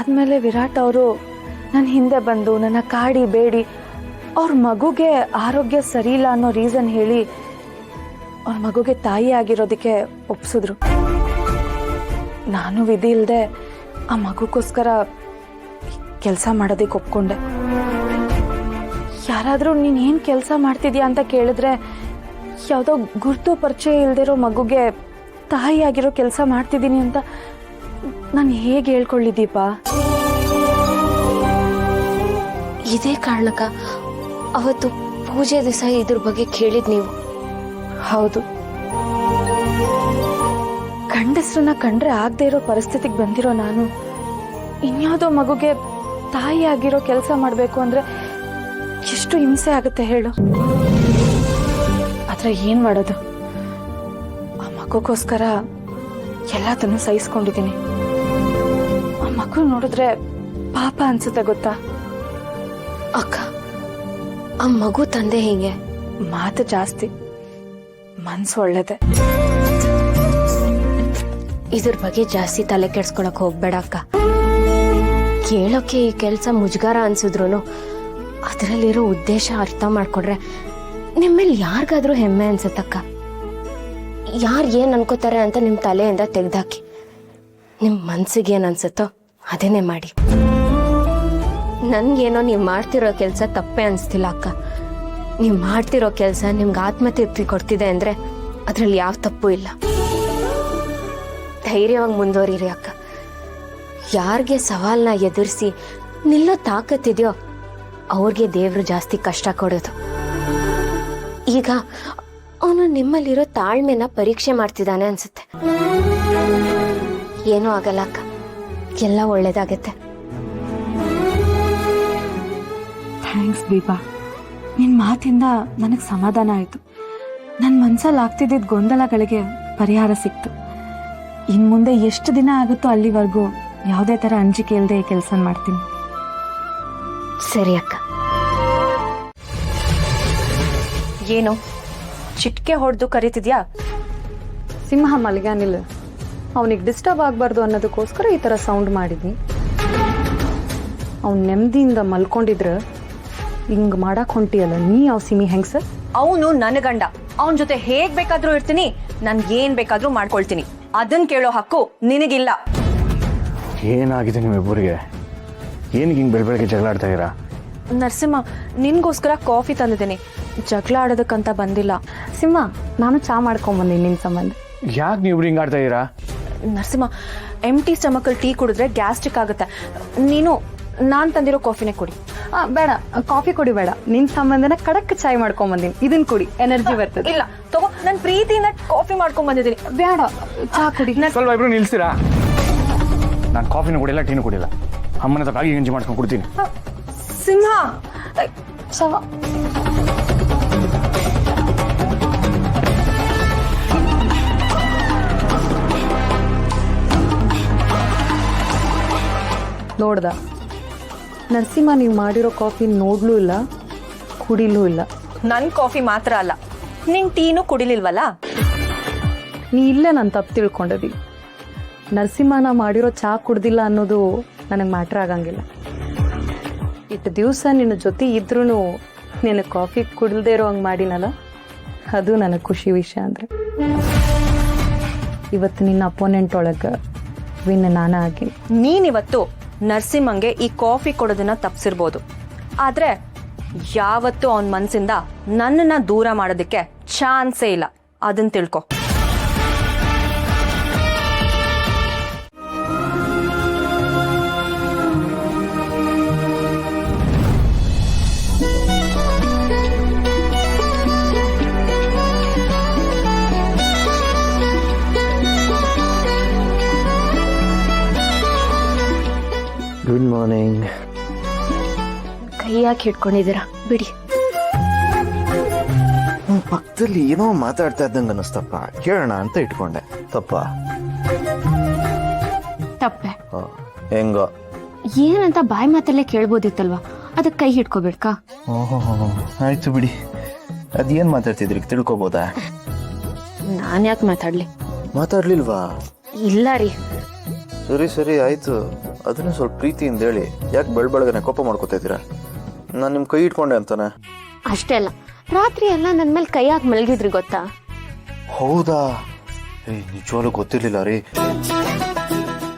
ಅದಾದಮೇಲೆ ವಿರಾಟ್ ಅವರು ನನ್ನ ಹಿಂದೆ ಬಂದು ನನ್ನ ಕಾಡಿ ಬೇಡಿ ಅವ್ರ ಮಗುಗೆ ಆರೋಗ್ಯ ಸರಿ ಇಲ್ಲ ಅನ್ನೋ ರೀಸನ್ ಹೇಳಿ ಅವ್ರ ಮಗುಗೆ ತಾಯಿ ಆಗಿರೋದಕ್ಕೆ ಒಪ್ಸಿದ್ರು. ನಾನು ವಿಧಿ ಇಲ್ಲದೆ ಆ ಮಗುಗೋಸ್ಕರ ಕೆಲಸ ಮಾಡೋದಕ್ಕೆ ಒಪ್ಕೊಂಡೆ. ಯಾರಾದರೂ ನೀನು ಏನು ಕೆಲಸ ಮಾಡ್ತಿದ್ಯಾ ಅಂತ ಕೇಳಿದ್ರೆ ಯಾವುದೋ ಗುರುತು ಪರಿಚಯ ಇಲ್ದಿರೋ ಮಗುಗೆ ತಾಯಿಯಾಗಿರೋ ಕೆಲಸ ಮಾಡ್ತಿದ್ದೀನಿ ಅಂತ ನಾನು ಹೇಗೆ ಹೇಳ್ಕೊಳ್ಳಿ ದೀಪ? ಇದೇ ಕಾರಣಕ್ಕ ಅವತ್ತು ಪೂಜೆ ದಿವಸ ಇದ್ರ ಬಗ್ಗೆ ಕೇಳಿದ್ ನೀವು? ಹೌದು, ಗಂಡಸ್ರನ್ನ ಕಂಡ್ರೆ ಆಗದೆ ಇರೋ ಪರಿಸ್ಥಿತಿಗೆ ಬಂದಿರೋ ನಾನು ಇನ್ಯಾವುದೋ ಮಗುಗೆ ತಾಯಿ ಆಗಿರೋ ಕೆಲಸ ಮಾಡಬೇಕು ಅಂದ್ರೆ ಎಷ್ಟು ಹಿಂಸೆ ಆಗುತ್ತೆ ಹೇಳು. ಆದ್ರೆ ಏನ್ ಮಾಡೋದು, ಆ ಮಗುಗೋಸ್ಕರ ಎಲ್ಲದನ್ನು ಸಹಿಸ್ಕೊಂಡಿದ್ದೀನಿ. ಆ ಮಗು ನೋಡಿದ್ರೆ ಪಾಪ ಅನ್ಸುತ್ತೆ ಗೊತ್ತಾ? ಅಕ್ಕ, ಆ ಮಗು ತಂದೆ ಹಿಂಗೆ ಮಾತು ಜಾಸ್ತಿ, ಮನ್ಸು ಒಳ್ಳೇದೆ. ಇದ್ರ ಬಗ್ಗೆ ಜಾಸ್ತಿ ತಲೆ ಕೆಡ್ಸ್ಕೊಳಕ್ ಹೋಗ್ಬೇಡ ಅಕ್ಕ. ಕೇಳೋಕೆ ಈ ಕೆಲ್ಸ ಮುಜುಗಾರ ಅನ್ಸಿದ್ರು ಅದರಲ್ಲಿರೋ ಉದ್ದೇಶ ಅರ್ಥ ಮಾಡ್ಕೊಂಡ್ರೆ ನಿಮ್ಮೇಲೆ ಯಾರಿಗಾದ್ರೂ ಹೆಮ್ಮೆ ಅನ್ಸತ್ತಕ್ಕ. ಯಾರು ಏನ್ ಅನ್ಕೋತಾರೆ ಅಂತ ನಿಮ್ ತಲೆಯಿಂದ ತೆಗ್ದಾಕಿ ನಿಮ್ ಮನ್ಸಿಗೆ ಏನ್ ಅನ್ಸತ್ತೋ ಅದೇನೆ ಮಾಡಿ. ನನ್ಗೇನೋ ನೀವ್ ಮಾಡ್ತಿರೋ ಕೆಲ್ಸ ತಪ್ಪೇ ಅನ್ಸ್ತಿಲ್ಲ ಅಕ್ಕ. ನೀವ್ ಮಾಡ್ತಿರೋ ಕೆಲ್ಸ ನಿಮ್ಗೆ ಆತ್ಮತೃಪ್ತಿ ಕೊಡ್ತಿದೆ ಅಂದ್ರೆ ಅದ್ರಲ್ಲಿ ಯಾವ ತಪ್ಪು ಇಲ್ಲ. ಧೈರ್ಯವಾಗಿ ಮುಂದುವರಿರಿ ಅಕ್ಕ. ಯಾರಿಗೆ ಸವಾಲ್ನ ಎದುರಿಸಿ ನಿಲ್ಲೋ ತಾಕತ್ತಿದೆಯೋ ಅವ್ರಿಗೆ ದೇವ್ರು ಜಾಸ್ತಿ ಕಷ್ಟ ಕೊಡೋದು. ಈಗ ಅವನು ನಿಮ್ಮಲ್ಲಿರೋ ತಾಳ್ಮೆನ ಪರೀಕ್ಷೆ ಮಾಡ್ತಿದ್ದಾನೆ ಅನ್ಸುತ್ತೆ. ಏನೂ ಆಗಲ್ಲ ಅಕ್ಕ, ಎಲ್ಲ ಒಳ್ಳೇದಾಗತ್ತೆ. ಥ್ಯಾಂಕ್ಸ್ ದೀಪಾ, ನಿನ್ನ ಮಾತಿಂದ ನನಗೆ ಸಮಾಧಾನ ಆಯಿತು. ನನ್ನ ಮನಸ್ಸಲ್ಲಿ ಆಗ್ತಿದ್ದಿದ್ದ ಗೊಂದಲಗಳಿಗೆ ಪರಿಹಾರ ಸಿಕ್ತು. ಇನ್ನು ಮುಂದೆ ಎಷ್ಟು ದಿನ ಆಗುತ್ತೋ ಅಲ್ಲಿವರೆಗೂ ಯಾವುದೇ ಥರ ಅಂಜಿಕೆ ಇಲ್ಲದೆ ಈ ಕೆಲಸ ಮಾಡ್ತೀನಿ. ಸರಿ ಅಕ್ಕ. ಏನು ಚಿಟ್ಕೆ ಹೊಡೆದು ಕರೀತಿದ್ಯಾ? ಸಿಂಹ ಮಲಗ್ಯಾನಿಲ್ಲ, ಅವನಿಗೆ ಡಿಸ್ಟರ್ಬ್ ಆಗಬಾರ್ದು ಅನ್ನೋದಕ್ಕೋಸ್ಕರ ಈ ಥರ ಸೌಂಡ್ ಮಾಡಿದ್ನಿ. ಅವ್ನು ನೆಮ್ಮದಿಯಿಂದ ಮಲ್ಕೊಂಡಿದ್ರೆ ಹಿಂಗೆ ಮಾಡಕ್ಕೆ ಹೊಂಟಿಯಲ್ಲ ನೀ. ಅವ್ ಸಿಮಿ ಹೆಂಗ್ ಸರ್? ಅವನು ನನ್ನ ಗಂಡ, ಅವನ ಜೊತೆ ಹೇಗ್ ಬೇಕಾದ್ರೂ ಇರ್ತೀನಿ, ನನ್ಗೆ ಏನ್ ಬೇಕಾದ್ರೂ ಮಾಡ್ಕೊಳ್ತೀನಿ. ಅದನ್ ಕೇಳೋ ಹಕ್ಕು ನಿನಗಿಲ್ಲ. ಏನಾಗಿದೆ ನಿಮ್ಮಿಬ್ಬರಿಗೆ? ಏನಕ್ಕೆ ಹಿಂಗೆ ಬೆಳಗ್ಗೆ ಜಗಳ ಆಡ್ತಾ ಇದ್ದೀರಾ? ನರಸಿಂಹ, ನಿನ್ಗೋಸ್ಕರ ಕಾಫಿ ತಂದಿದ್ದೀನಿ, ಜಗಳ ಆಡೋದಕ್ಕಂತ ಬಂದಿಲ್ಲ. ಸಿಂಹ, ನಾನು ಚಾ ಮಾಡ್ಕೊಂಬಂದಿನಿ ನಿನ್ನ ಸಂಬಂಧ. ಯಾಕೆ ನೀವು ಹಿಂಗೆ ಆಡ್ತಾ ಇದ್ದೀರಾ? ನರಸಿಂಹ, ಎಂಟಿ ಸ್ಟಮಕಲ್ಲಿ ಟೀ ಕುಡಿದ್ರೆ ಗ್ಯಾಸ್ಟ್ರಿಕ್ ಆಗುತ್ತೆ. ನೀನು ನಾನ್ ತಂದಿರೋ ಕಾಫಿನೇ ಕುಡಿ. ಬೇಡ, ಕಾಫಿ ಕುಡಿ ಬೇಡ, ನಿನ್ನ ಸಂಬಂಧನ ಕಡಕ್ ಚಾಯ್ ಮಾಡ್ಕೊಂಬಂದಿನಿ. ಇದನ್ನ ಕುಡಿ, ಎನರ್ಜಿ ಬರ್ತದೆ. ಇಲ್ಲ ತಗೋ, ನನ್ ಪ್ರೀತಿಯಿಂದ ಕಾಫಿ ಮಾಡ್ಕೊಂಡ್ ಬಂದಿದ್ದೀನಿ. ಬೇಡ, ಚಾ ಕುಡಿ. ಸ್ವಲ್ಪ ಇಬ್ರು ನಿಲ್ಸ್ತೀರಾ? ನಾನು ಕಾಫಿನೂ ಕುಡಿಲ್ಲ, ಟೀನೂ ಕುಡಿಲ್ಲ. ಅಮ್ಮನ ಹತ್ರ ರಾಗಿ ಗಂಜಿ ಮಾಡ್ಕೊಂಡು ಕೊಡ್ತೀನಿ. ಸಿಂಹ, ನೋಡ್ದ ನರಸಿಂಹ, ನೀವು ಮಾಡಿರೋ ಕಾಫಿ ನೋಡ್ಲೂ ಇಲ್ಲ, ಕುಡಿಲೂ ಇಲ್ಲ. ನನ್ ಕಾಫಿ ಮಾತ್ರ ಅಲ್ಲ, ನಿನ್ ಟೀನು ಕುಡಿಲಿಲ್ವಲ್ಲ? ನೀ ಇಲ್ಲೇ ನಾನು ತಪ್ಪು ತಿಳ್ಕೊಂಡಿದ್ದಿ. ನರಸಿಂಹನ ಮಾಡಿರೋ ಚಾ ಕುಡ್ದಿಲ್ಲ ಅನ್ನೋದು ನನಗೆ ಮ್ಯಾಟ್ರ್ ಆಗಂಗಿಲ್ಲ. ಇಷ್ಟು ದಿವಸ ನಿನ್ನ ಜೊತೆ ಇದ್ರೂ ನಿನಗೆ ಕಾಫಿ ಕುಡಿಲ್ದೇ ಇರೋ ಹಂಗೆ ಮಾಡಿನಲ್ಲ, ಅದು ನನಗೆ ಖುಷಿ ವಿಷಯ. ಅಂದರೆ ಇವತ್ತು ನಿನ್ನ ಅಪೋನೆಂಟ್ ಒಳಗೆ ವಿನ್ ನಾನ ಆಗಿ. ನೀನಿವತ್ತು ನರಸಿಂಹಂಗೆ ಈ ಕಾಫಿ ಕೊಡೋದನ್ನ ತಪ್ಸಿರ್ಬೋದು, ಆದ್ರೆ ಯಾವತ್ತೂ ಅವನ ಮನ್ಸಿಂದ ನನ್ನನ್ನ ದೂರ ಮಾಡೋದಕ್ಕೆ ಚಾನ್ಸೇ ಇಲ್ಲ. ಅದನ್ನ ತಿಳ್ಕೊ. Good morning. ಕೈ ಯಾಕೆ ಹಿಡ್ಕೊಂಡಿದ್ದೀರಾ? ಬಿಡಿ. ಪಕ್ಕದಲ್ಲಿ ಏನೋ ಮಾತಾಡ್ತಾ ಇದ್ದಂಗೆ ಅನ್ನಿಸ್ತಪ್ಪ, ಕೇಳೋಣ ಅಂತ ಇಟ್ಕೊಂಡೆ. ತಪ್ಪ? ತಪ್ಪೆ. ಹೆಂಗೋ ಏನಂತ ಬಾಯಿ ಮಾತಲ್ಲೇ ಕೇಳ್ಬೋದಿತ್ತಲ್ವಾ, ಅದಕ್ಕೆ ಕೈ ಹಿಡ್ಕೋಬೇಡ್ಕಾ? ಓಹೋ, ಆಯ್ತು ಬಿಡಿ. ಅದೇನ್ ಮಾತಾಡ್ತಿದ್ರಿ ತಿಳ್ಕೊಬೋದಾ? ನಾನ್ ಯಾಕೆ ಮಾತಾಡ್ಲಿ? ಮಾತಾಡ್ಲಿಲ್ವಾ? ಇಲ್ಲ ರೀ. ಸರಿ ಸರಿ ಆಯ್ತು. ಅದನ್ನೇ ಸ್ವಲ್ಪ ಪ್ರೀತಿಯಿಂದ ಹೇಳಿ. ಯಾಕೆ ಬೆಳಬೆಳಗನೆ ಕೋಪ ಮಾಡ್ಕೋತಾ ಇದ್ದೀರಾ? ನಾನು ನಿಮ್ಮ ಕೈ ಇಟ್ಕೊಂಡೆ ಅಂತಾನೆ. ಅಷ್ಟೇ ಅಲ್ಲ, ರಾತ್ರಿ ಎಲ್ಲ ನನ್ನ ಮೇಲೆ ಕೈ ಹಾಕಿ ಮಲಗಿದ್ರಿ ಗೊತ್ತಾ? ಹೌದಾ? ನಿಜವಾಗ್ಲೂ ಗೊತ್ತಿರ್ಲಿಲ್ಲ ರೀ.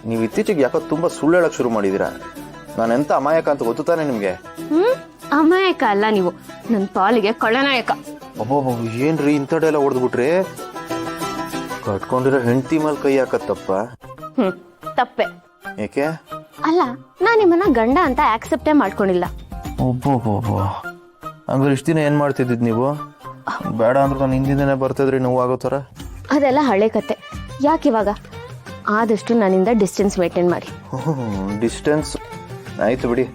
ನೀವು ಇತ್ತೀಚೆಗೆ ಯಾಕೋ ತುಂಬ ಸುಳ್ಳು ಹೇಳಕ್ ಶುರು ಮಾಡಿದ್ದೀರಾ. ನಾನು ಎಂತ ಅಮಾಯಕ ಅಂತ ಗೊತ್ತು ತಾನೆ ನಿಮಗೆ? ಅಮಾಯಕ ಅಲ್ಲ ನೀವು, ನನ್ನ ಪಾಲಿಗೆ ಕಳ್ಳನಾಯಕ. ಒಬ್ಬೊಬ್ಬ ಏನ್ರಿ ಇಂಥಡೆ ಎಲ್ಲ ಹೊಡೆದ್ಬಿಟ್ರಿ? ಕಟ್ಕೊಂಡಿರೋ ಹೆಂಡತಿ ಮೇಲೆ ಕೈ ಹಾಕತ್ತಪ್ಪ. ತಪ್ಪೆ. ಏಕೆ? ಅಲ್ಲ, ನಾನು ನಿಮ್ಮನ್ನ ಗಂಡ ಅಂತ ಆಕ್ಸೆಪ್ಟೇ ಮಾಡ್ಕೊಂಡಿಲ್ಲ. ಒಬ್ಬೊಬ್ಬ ಹಂಗಾರೆ ಇಷ್ಟು ದಿನ ಏನು ಮಾಡ್ತಿದ್ದಿದ್ ನೀವು? ಬೇಡ ಅಂದ್ರೆ ನಾನು ಹಿಂದಿಂದನೇ ಬರ್ತಿದ್ರಿ ನೋವು ಆಗೋ ಥರ. ಅದೆಲ್ಲ ಹಳೆ ಕತೆ. ಯಾಕೆ ಇವಾಗ? ಆದಷ್ಟು ನನ್ನಿಂದ ಡಿಸ್ಟೆನ್ಸ್ ಮೇಂಟೈನ್ ಮಾಡಿ. ಡಿಸ್ಟೆನ್ಸ್ ಆಯ್ತು ಬಿಡಿ.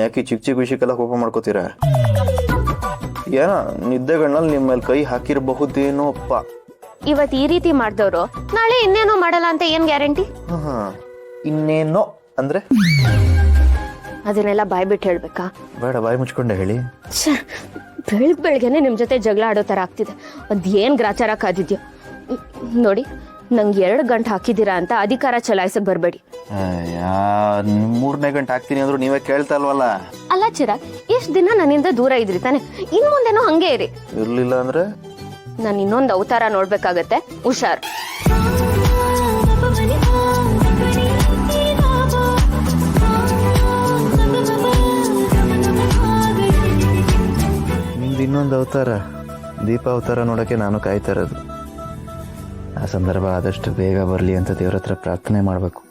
ಯಾಕೆ ಚಿಕ್ಕ ಚಿಕ್ಕ ವಿಷಯಕ್ಕೆಲ್ಲ ಕೋಪ ಮಾಡ್ಕೋತೀರಾ? ಏನೋ ನಿದ್ದೆಗಣ್ಣಲ್ಲಿ ನಿಮ್ಮ ಮೇಲೆ ಕೈ ಹಾಕಿರಬಹುದೇನೋ ಅಪ್ಪ. ಇವತ್ತು ಈ ರೀತಿ ಮಾಡಿದವರು ನಾಳೆ ಇನ್ನೇನೋ ಮಾಡಲ್ಲ ಅಂತ ಏನ್ ಗ್ಯಾರಂಟಿ? ಇನ್ನೇನೋ ಅಂದ್ರೆ ಅದನ್ನೆಲ್ಲ ಬಾಯ್ ಬಿಟ್ಟು ಹೇಳ್ಬೇಕಾ? ಬೇಡ, ಬಾಯಿ ಮುಚ್ಕೊಂಡೆ ಹೇಳಿ. ಬೆಳಗ್ಗೆನೆ ನಿಮ್ ಜೊತೆ ಜಗಳ ಆಡೋ ತರ ಆಗ್ತಿದೆ. ಅದೇನ್ ಗ್ರಾಚಾರ ಕಾದಿದ್ಯೋ ನೋಡಿ. ನಂಗೆ 2 ಗಂಟೆ ಹಾಕಿದ್ದೀರಾ ಅಂತ ಅಧಿಕಾರ ಚಲಾಯಿಸಕ್ ಬರ್ಬೇಡಿ. 3ನೇ ಗಂಟೆ ಹಾಕ್ತೀನಿ ಅಂದ್ರು ನೀವೇ ಕೇಳ್ತಾ ಇಲ್ವಲ್ಲ. ಅಲ್ಲ ಚಿರಾಗ್, ಎಷ್ಟ್ ದಿನ ನನ್ನಿಂದ ದೂರ ಇದ್ರಿ ತಾನೆ, ಇನ್ ಮುಂದೆನೋ ಹಂಗೆ ಇರಿ. ಇರ್ಲಿಲ್ಲ ಅಂದ್ರೆ ನಾನು ಇನ್ನೊಂದು ಅವತಾರ ನೋಡ್ಬೇಕಾಗತ್ತೆ, ಹುಷಾರ್. ನಿಮ್ದು ಇನ್ನೊಂದು ಅವತಾರ, ದೀಪ ಅವತಾರ ನೋಡೋಕ್ಕೆ ನಾನು ಕಾಯ್ತಾ ಇರೋದು. ಆ ಸಂದರ್ಭ ಆದಷ್ಟು ಬೇಗ ಬರಲಿ ಅಂತ ದೇವ್ರ ಹತ್ರ ಪ್ರಾರ್ಥನೆ ಮಾಡಬೇಕು.